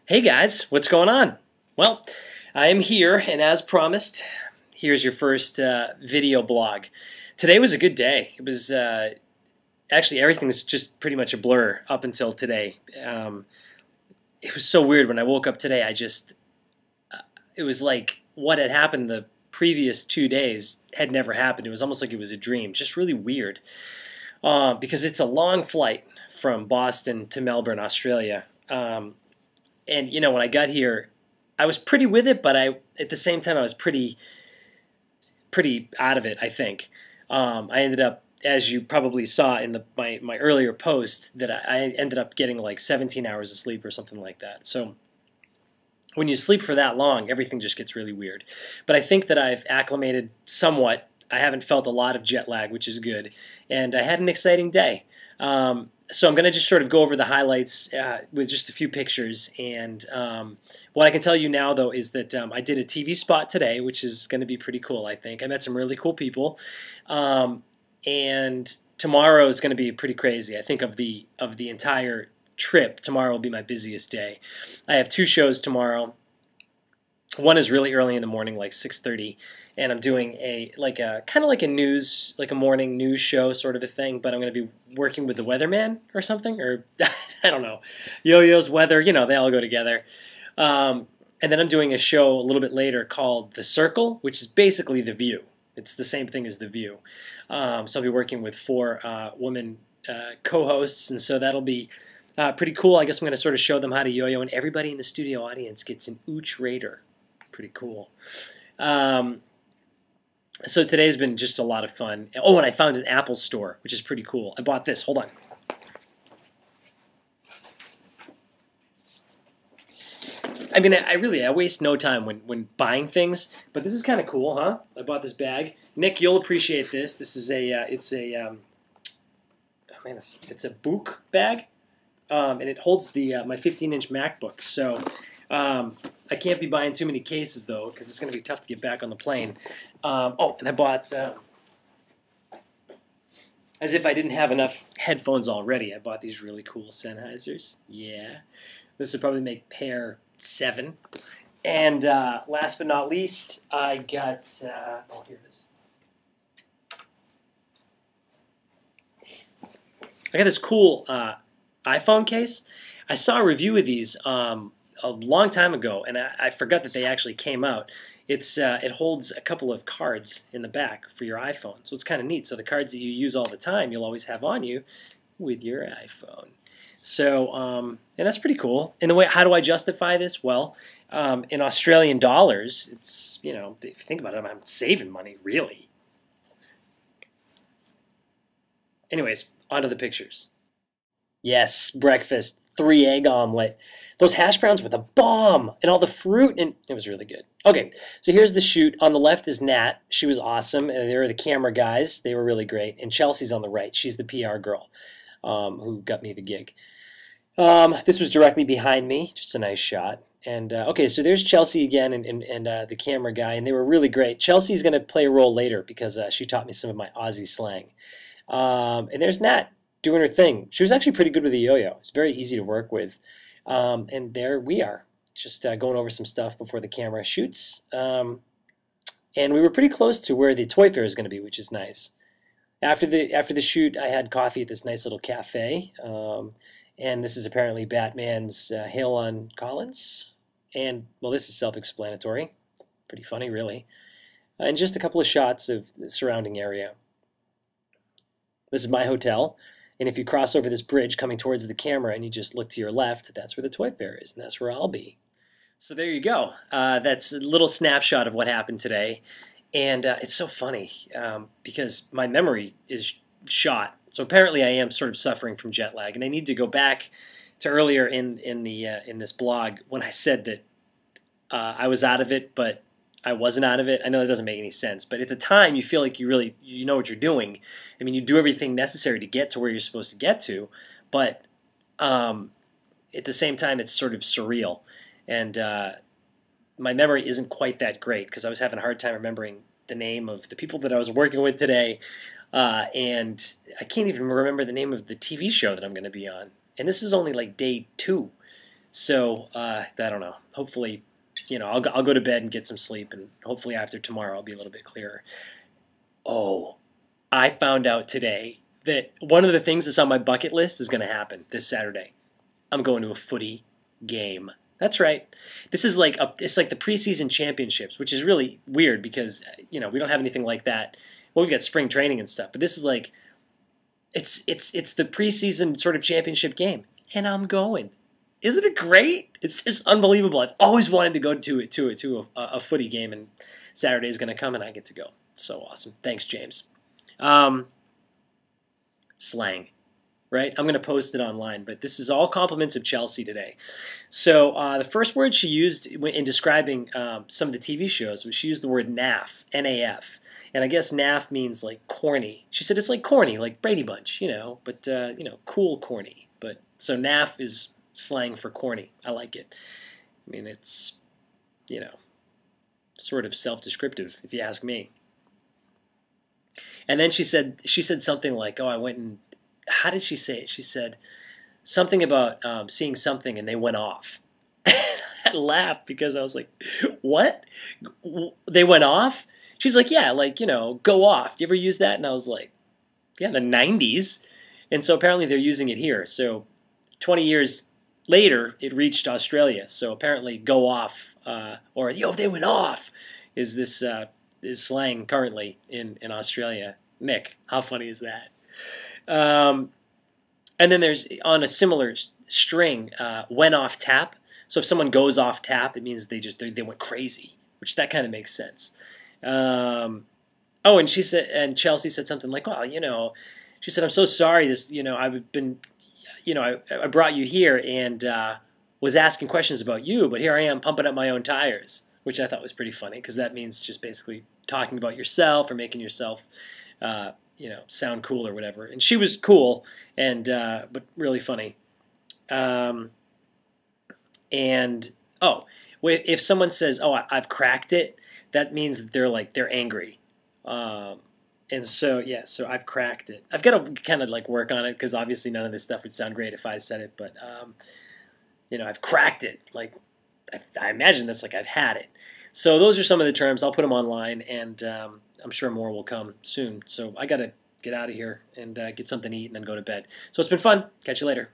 Hey guys, what's going on? Well, I am here, and as promised, here's your first video blog. Today was a good day. It was actually everything's just pretty much a blur up until today. It was so weird when I woke up today. It was like what had happened the previous 2 days had never happened. It was almost like it was a dream. Just really weird because it's a long flight from Boston to Melbourne, Australia. And you know, when I got here, I was pretty with it, but at the same time I was pretty out of it. I think I ended up, as you probably saw in my earlier post, that I ended up getting like 17 hours of sleep or something like that. So when you sleep for that long, everything just gets really weird. But I think that I've acclimated somewhat. I haven't felt a lot of jet lag, which is good, and I had an exciting day. So I'm going to just sort of go over the highlights with just a few pictures. And what I can tell you now, though, is that I did a TV spot today, which is going to be pretty cool, I think. I met some really cool people. And tomorrow is going to be pretty crazy. I think of the entire trip, tomorrow will be my busiest day. I have 2 shows tomorrow. One is really early in the morning, like 6:30, and I'm doing a kind of like a morning news show sort of a thing, but I'm going to be working with the weatherman or something, or I don't know, Yo-Yo's weather, you know, they all go together. And then I'm doing a show a little bit later called The Circle, which is basically The View. It's the same thing as The View. So I'll be working with 4 women co-hosts, and so that'll be pretty cool. I guess I'm going to sort of show them how to yo-yo, and everybody in the studio audience gets an Ooch Raider. Pretty cool. So today's been just a lot of fun. Oh, and I found an Apple store, which is pretty cool. I bought this. Hold on. I mean, I waste no time when buying things, but this is kind of cool, huh? I bought this bag. Nick, you'll appreciate this. This is it's a book bag, and it holds my 15-inch MacBook. So I can't be buying too many cases, though, because it's going to be tough to get back on the plane. Oh, and I bought, as if I didn't have enough headphones already, I bought these really cool Sennheisers. Yeah. This would probably make pair 7. And last but not least, I got, oh, here it is. I got this cool iPhone case. I saw a review of these a long time ago, and I forgot that they actually came out. It holds a couple of cards in the back for your iPhone, so it's kind of neat. So the cards that you use all the time, you'll always have on you with your iPhone. So, and that's pretty cool. In the way, how do I justify this? Well, in Australian dollars, it's, you know, if you think about it, I'm saving money, really. Anyways, on to the pictures. Yes, breakfast. 3 egg omelet. Those hash browns were the bomb, and all the fruit, and it was really good. Okay, so here's the shoot. On the left is Nat. She was awesome, and they were the camera guys. They were really great. And Chelsea's on the right. She's the PR girl who got me the gig. This was directly behind me. Just a nice shot. And okay, so there's Chelsea again and the camera guy, and they were really great. Chelsea's going to play a role later because she taught me some of my Aussie slang. And there's Nat doing her thing. She was actually pretty good with the yo-yo. It's very easy to work with. And there we are, just going over some stuff before the camera shoots. And we were pretty close to where the toy fair is going to be, which is nice. After the shoot, I had coffee at this nice little cafe. And this is apparently Batman's Hail on Collins. And, well, this is self-explanatory. Pretty funny, really. And just a couple of shots of the surrounding area. This is my hotel. And if you cross over this bridge coming towards the camera and you just look to your left, that's where the toy fair is, and that's where I'll be. So there you go. That's a little snapshot of what happened today. And it's so funny because my memory is shot. So apparently I am sort of suffering from jet lag. And I need to go back to earlier in this blog when I said that I was out of it, but I wasn't out of it. I know that doesn't make any sense, but at the time you feel like you know what you're doing. I mean, you do everything necessary to get to where you're supposed to get to, but at the same time it's sort of surreal. And my memory isn't quite that great because I was having a hard time remembering the name of the people that I was working with today, and I can't even remember the name of the TV show that I'm going to be on. And this is only like day 2. So I don't know. Hopefully, I'll go to bed and get some sleep, and hopefully after tomorrow I'll be a little bit clearer. Oh, I found out today that one of the things that's on my bucket list is going to happen this Saturday. I'm going to a footy game. That's right. This is it's like the preseason championships, which is really weird because we don't have anything like that. Well, we've got spring training and stuff, but this is like it's the preseason sort of championship game, and I'm going. Isn't it great? It's just unbelievable. I've always wanted to go to a footy game, and Saturday is going to come, and I get to go. So awesome. Thanks, James. Slang, right? I'm going to post it online, but this is all compliments of Chelsea today. So the first word she used in describing some of the TV shows was she used the word naff, N-A-F. And I guess naff means like corny. She said it's like corny, like Brady Bunch, but cool corny. But so naff is slang for corny. I like it. I mean, it's, sort of self-descriptive, if you ask me. And then she said something like, I went and, how did she say it? She said something about seeing something and they went off. I laughed because I was like, what? They went off? She's like, yeah, go off. Do you ever use that? And I was like, yeah, the 90s. And so apparently they're using it here. So 20 years later, it reached Australia. So apparently go off, or yo, they went off, is this is slang currently in Australia. Nick, how funny is that? And then there's, on a similar string, went off tap. So if someone goes off tap, it means they went crazy, which that kind of makes sense. And she said, and Chelsea said something like, she said, I'm so sorry. I've been, I brought you here and was asking questions about you, but here I am pumping up my own tires, which I thought was pretty funny because that means just basically talking about yourself or making yourself, sound cool or whatever. And she was cool and but really funny. If someone says, I've cracked it, that means that they're angry. And so I've cracked it. I've got to kind of work on it because obviously none of this stuff would sound great if I said it, but I've cracked it. I imagine that's I've had it. So those are some of the terms. I'll put them online, and I'm sure more will come soon. So I got to get out of here and get something to eat and then go to bed. So it's been fun. Catch you later.